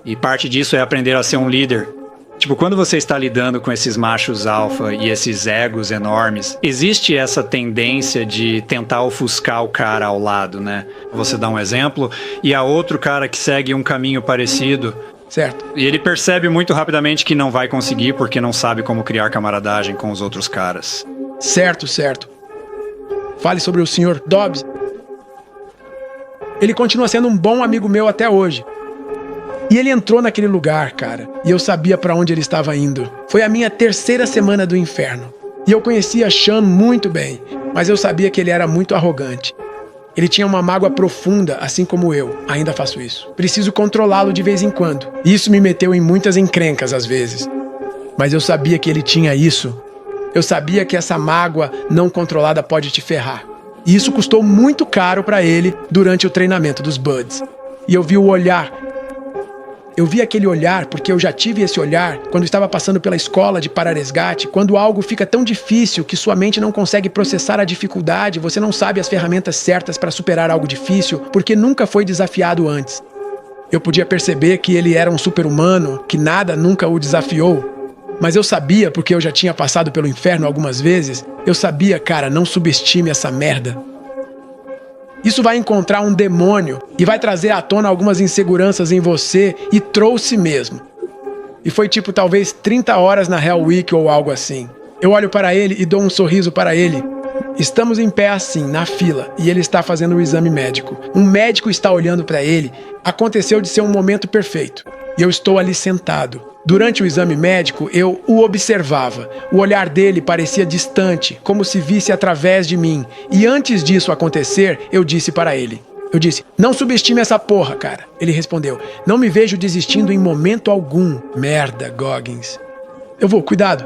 E parte disso é aprender a ser um líder. Tipo, quando você está lidando com esses machos alfa e esses egos enormes, existe essa tendência de tentar ofuscar o cara ao lado, né? Você dá um exemplo, e há outro cara que segue um caminho parecido. Certo. E ele percebe muito rapidamente que não vai conseguir porque não sabe como criar camaradagem com os outros caras. Certo, certo. Fale sobre o Sr. Dobbs. Ele continua sendo um bom amigo meu até hoje. E ele entrou naquele lugar, cara, e eu sabia pra onde ele estava indo. Foi a minha terceira semana do inferno. E eu conhecia Sean muito bem, mas eu sabia que ele era muito arrogante. Ele tinha uma mágoa profunda, assim como eu. Ainda faço isso. Preciso controlá-lo de vez em quando. Isso me meteu em muitas encrencas às vezes. Mas eu sabia que ele tinha isso. Eu sabia que essa mágoa não controlada pode te ferrar. E isso custou muito caro pra ele durante o treinamento dos Buds. E eu vi o olhar. Eu vi aquele olhar porque eu já tive esse olhar quando estava passando pela escola de para-resgate, quando algo fica tão difícil que sua mente não consegue processar a dificuldade, você não sabe as ferramentas certas para superar algo difícil porque nunca foi desafiado antes. Eu podia perceber que ele era um super-humano, que nada nunca o desafiou, mas eu sabia, porque eu já tinha passado pelo inferno algumas vezes, eu sabia, cara, não subestime essa merda. Isso vai encontrar um demônio e vai trazer à tona algumas inseguranças em você, e trouxe mesmo. E foi tipo talvez 30 horas na Hell Week ou algo assim. Eu olho para ele e dou um sorriso para ele. Estamos em pé assim, na fila, e ele está fazendo o exame médico. Um médico está olhando para ele. Aconteceu de ser um momento perfeito. E eu estou ali sentado. Durante o exame médico, eu o observava. O olhar dele parecia distante, como se visse através de mim. E antes disso acontecer, eu disse para ele. Eu disse, não subestime essa porra, cara. Ele respondeu, não me vejo desistindo em momento algum. Merda, Goggins. Eu vou, cuidado.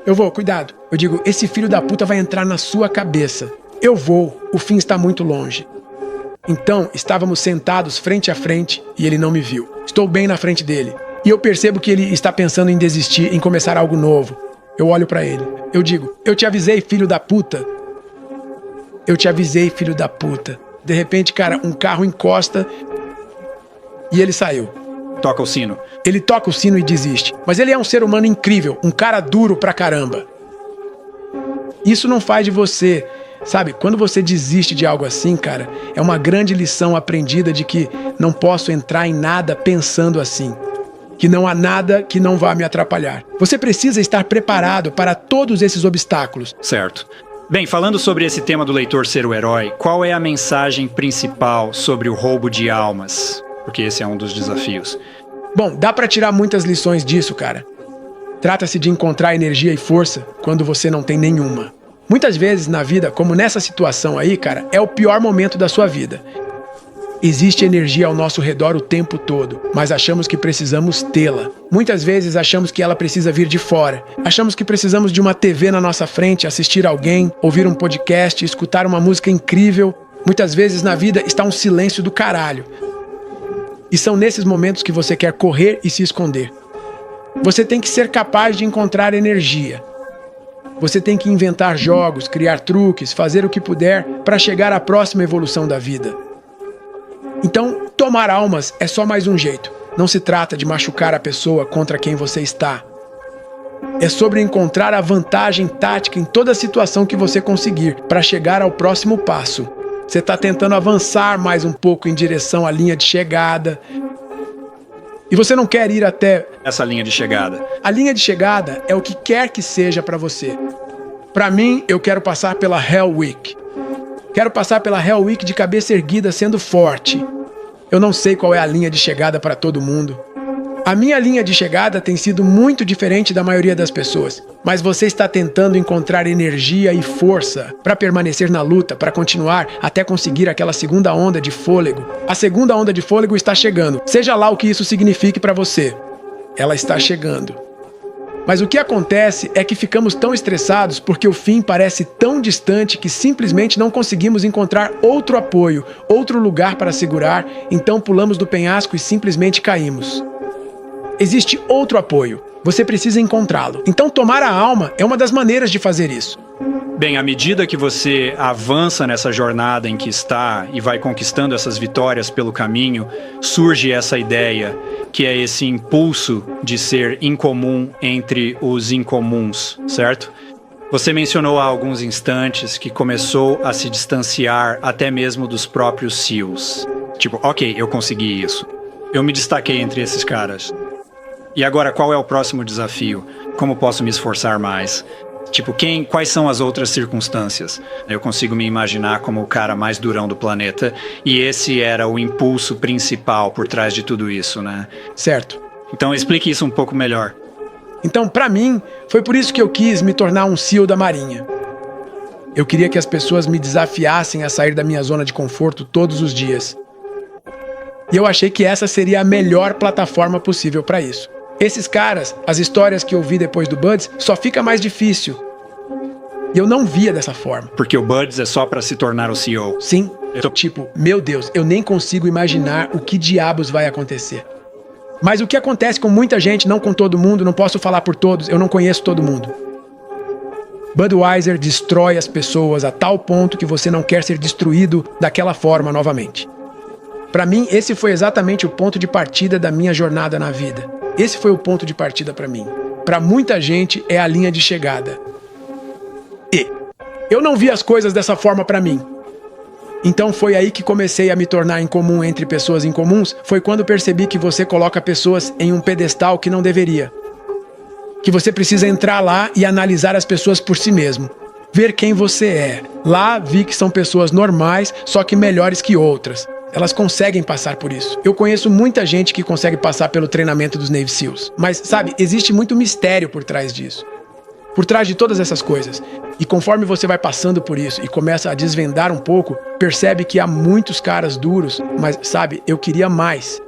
Eu digo, esse filho da puta vai entrar na sua cabeça. Eu vou, o fim está muito longe. Então, estávamos sentados frente a frente e ele não me viu. Estou bem na frente dele. E eu percebo que ele está pensando em desistir, em começar algo novo. Eu olho pra ele. Eu digo, eu te avisei, filho da puta. Eu te avisei, filho da puta. De repente, cara, um carro encosta e ele saiu. Toca o sino. Ele toca o sino e desiste. Mas ele é um ser humano incrível, um cara duro pra caramba. Isso não faz de você... Sabe, quando você desiste de algo assim, cara, é uma grande lição aprendida de que não posso entrar em nada pensando assim. Que não há nada que não vá me atrapalhar. Você precisa estar preparado para todos esses obstáculos. Certo. Bem, falando sobre esse tema do leitor ser o herói, qual é a mensagem principal sobre o roubo de almas? Porque esse é um dos desafios. Bom, dá para tirar muitas lições disso, cara. Trata-se de encontrar energia e força quando você não tem nenhuma. Muitas vezes na vida, como nessa situação aí, cara, é o pior momento da sua vida. Existe energia ao nosso redor o tempo todo, mas achamos que precisamos tê-la. Muitas vezes achamos que ela precisa vir de fora. Achamos que precisamos de uma TV na nossa frente, assistir alguém, ouvir um podcast, escutar uma música incrível. Muitas vezes na vida está um silêncio do caralho. E são nesses momentos que você quer correr e se esconder. Você tem que ser capaz de encontrar energia. Você tem que inventar jogos, criar truques, fazer o que puder para chegar à próxima evolução da vida. Então, tomar almas é só mais um jeito. Não se trata de machucar a pessoa contra quem você está. É sobre encontrar a vantagem tática em toda situação que você conseguir para chegar ao próximo passo. Você está tentando avançar mais um pouco em direção à linha de chegada. E você não quer ir até essa linha de chegada. A linha de chegada é o que quer que seja para você. Para mim, eu quero passar pela Hell Week. Quero passar pela Hell Week de cabeça erguida, sendo forte. Eu não sei qual é a linha de chegada para todo mundo. A minha linha de chegada tem sido muito diferente da maioria das pessoas. Mas você está tentando encontrar energia e força para permanecer na luta, para continuar até conseguir aquela segunda onda de fôlego. A segunda onda de fôlego está chegando. Seja lá o que isso signifique para você. Ela está chegando. Mas o que acontece é que ficamos tão estressados porque o fim parece tão distante que simplesmente não conseguimos encontrar outro apoio, outro lugar para segurar, então pulamos do penhasco e simplesmente caímos. Existe outro apoio. Você precisa encontrá-lo. Então tomar a alma é uma das maneiras de fazer isso. Bem, à medida que você avança nessa jornada em que está e vai conquistando essas vitórias pelo caminho, surge essa ideia, que é esse impulso de ser incomum entre os incomuns, certo? Você mencionou há alguns instantes que começou a se distanciar até mesmo dos próprios SEALs. Tipo, ok, eu consegui isso. Eu me destaquei entre esses caras. E agora, qual é o próximo desafio? Como posso me esforçar mais? Tipo, quais são as outras circunstâncias? Eu consigo me imaginar como o cara mais durão do planeta, e esse era o impulso principal por trás de tudo isso, né? Certo. Então explique isso um pouco melhor. Então, pra mim, foi por isso que eu quis me tornar um SEAL da Marinha. Eu queria que as pessoas me desafiassem a sair da minha zona de conforto todos os dias. E eu achei que essa seria a melhor plataforma possível pra isso. Esses caras, as histórias que eu vi depois do Buds, só fica mais difícil. E eu não via dessa forma. Porque o Buds é só pra se tornar o CEO. Sim. Tipo, meu Deus, eu nem consigo imaginar o que diabos vai acontecer. Mas o que acontece com muita gente, não com todo mundo, não posso falar por todos, eu não conheço todo mundo. Budweiser destrói as pessoas a tal ponto que você não quer ser destruído daquela forma novamente. Pra mim, esse foi exatamente o ponto de partida da minha jornada na vida. Esse foi o ponto de partida pra mim. Pra muita gente, é a linha de chegada. E eu não vi as coisas dessa forma pra mim. Então foi aí que comecei a me tornar incomum entre pessoas incomuns, foi quando percebi que você coloca pessoas em um pedestal que não deveria. Que você precisa entrar lá e analisar as pessoas por si mesmo. Ver quem você é. Lá vi que são pessoas normais, só que melhores que outras. Elas conseguem passar por isso. Eu conheço muita gente que consegue passar pelo treinamento dos Navy SEALs. Mas, sabe, existe muito mistério por trás disso. Por trás de todas essas coisas. E conforme você vai passando por isso e começa a desvendar um pouco, percebe que há muitos caras duros, mas, sabe, eu queria mais.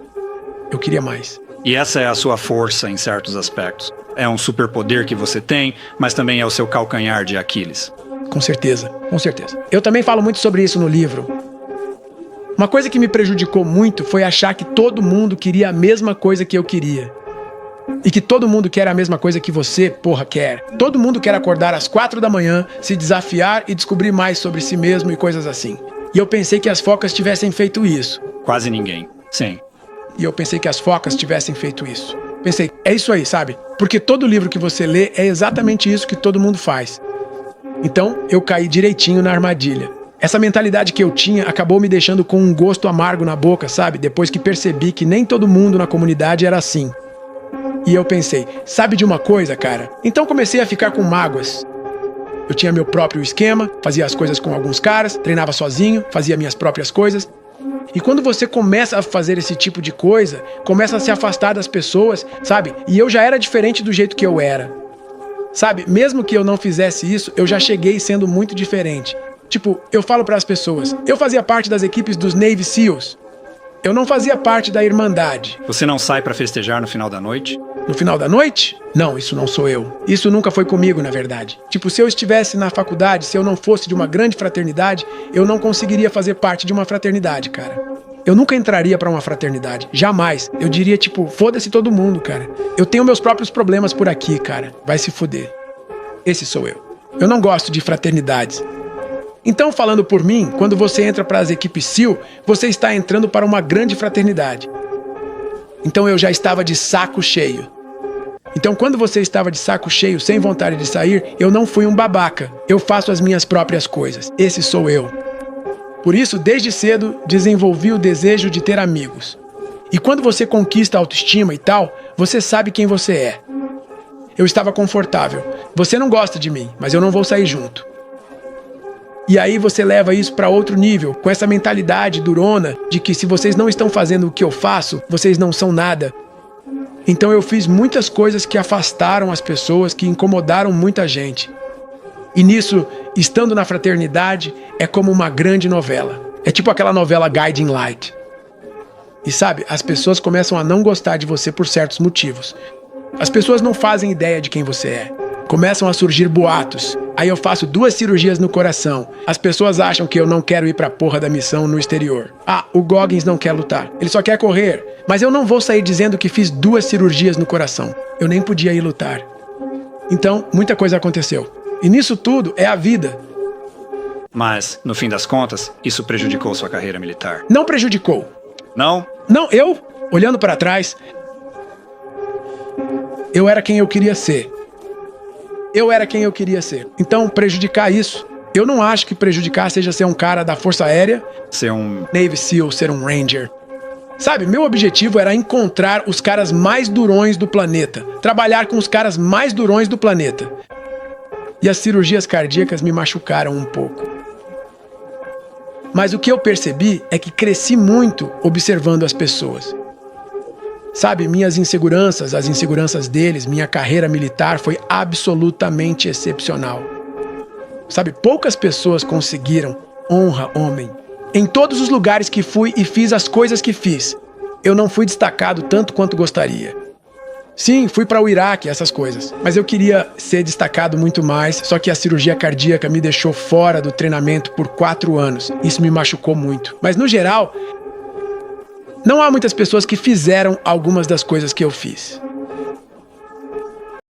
Eu queria mais. E essa é a sua força em certos aspectos. É um superpoder que você tem, mas também é o seu calcanhar de Aquiles. Com certeza, com certeza. Eu também falo muito sobre isso no livro. Uma coisa que me prejudicou muito foi achar que todo mundo queria a mesma coisa que eu queria. E que todo mundo quer a mesma coisa que você, porra, quer. Todo mundo quer acordar às 4 da manhã, se desafiar e descobrir mais sobre si mesmo e coisas assim. E eu pensei que as focas tivessem feito isso. Quase ninguém, sim. E eu pensei que as focas tivessem feito isso. Pensei, é isso aí, sabe? Porque todo livro que você lê é exatamente isso que todo mundo faz. Então, eu caí direitinho na armadilha. Essa mentalidade que eu tinha acabou me deixando com um gosto amargo na boca, sabe? Depois que percebi que nem todo mundo na comunidade era assim. E eu pensei, sabe de uma coisa, cara? Então comecei a ficar com mágoas. Eu tinha meu próprio esquema, fazia as coisas com alguns caras, treinava sozinho, fazia minhas próprias coisas. E quando você começa a fazer esse tipo de coisa, começa a se afastar das pessoas, sabe? E eu já era diferente do jeito que eu era. Sabe, mesmo que eu não fizesse isso, eu já cheguei sendo muito diferente. Tipo, eu falo para as pessoas, eu fazia parte das equipes dos Navy SEALs. Eu não fazia parte da Irmandade. Você não sai pra festejar no final da noite? No final da noite? Não, isso não sou eu. Isso nunca foi comigo, na verdade. Tipo, se eu estivesse na faculdade, se eu não fosse de uma grande fraternidade, eu não conseguiria fazer parte de uma fraternidade, cara. Eu nunca entraria pra uma fraternidade. Jamais. Eu diria, tipo, foda-se todo mundo, cara. Eu tenho meus próprios problemas por aqui, cara. Vai se fuder. Esse sou eu. Eu não gosto de fraternidades. Então, falando por mim, quando você entra para as equipes SEAL, você está entrando para uma grande fraternidade. Então eu já estava de saco cheio. Então quando você estava de saco cheio, sem vontade de sair, eu não fui um babaca. Eu faço as minhas próprias coisas. Esse sou eu. Por isso, desde cedo, desenvolvi o desejo de ter amigos. E quando você conquista a autoestima e tal, você sabe quem você é. Eu estava confortável. Você não gosta de mim, mas eu não vou sair junto. E aí você leva isso para outro nível, com essa mentalidade durona de que se vocês não estão fazendo o que eu faço, vocês não são nada. Então eu fiz muitas coisas que afastaram as pessoas, que incomodaram muita gente. E nisso, estando na fraternidade, é como uma grande novela. É tipo aquela novela Guiding Light. E sabe, as pessoas começam a não gostar de você por certos motivos. As pessoas não fazem ideia de quem você é. Começam a surgir boatos. Aí eu faço 2 cirurgias no coração. As pessoas acham que eu não quero ir pra porra da missão no exterior. Ah, o Goggins não quer lutar. Ele só quer correr. Mas eu não vou sair dizendo que fiz 2 cirurgias no coração. Eu nem podia ir lutar. Então, muita coisa aconteceu. E nisso tudo é a vida. Mas, no fim das contas, isso prejudicou sua carreira militar. Não prejudicou. Não? Não, eu, olhando para trás, eu era quem eu queria ser. Eu era quem eu queria ser. Então, prejudicar isso, eu não acho que prejudicar seja ser um cara da Força Aérea, Ser um... Navy SEAL, ser um Ranger. Sabe, meu objetivo era encontrar os caras mais durões do planeta. Trabalhar com os caras mais durões do planeta. E as cirurgias cardíacas me machucaram um pouco. Mas o que eu percebi é que cresci muito observando as pessoas. Sabe, minhas inseguranças, as inseguranças deles, minha carreira militar foi absolutamente excepcional. Sabe, poucas pessoas conseguiram honra, homem. Em todos os lugares que fui e fiz as coisas que fiz, eu não fui destacado tanto quanto gostaria. Sim, fui para o Iraque, essas coisas. Mas eu queria ser destacado muito mais, só que a cirurgia cardíaca me deixou fora do treinamento por 4 anos. Isso me machucou muito. Mas no geral, não há muitas pessoas que fizeram algumas das coisas que eu fiz.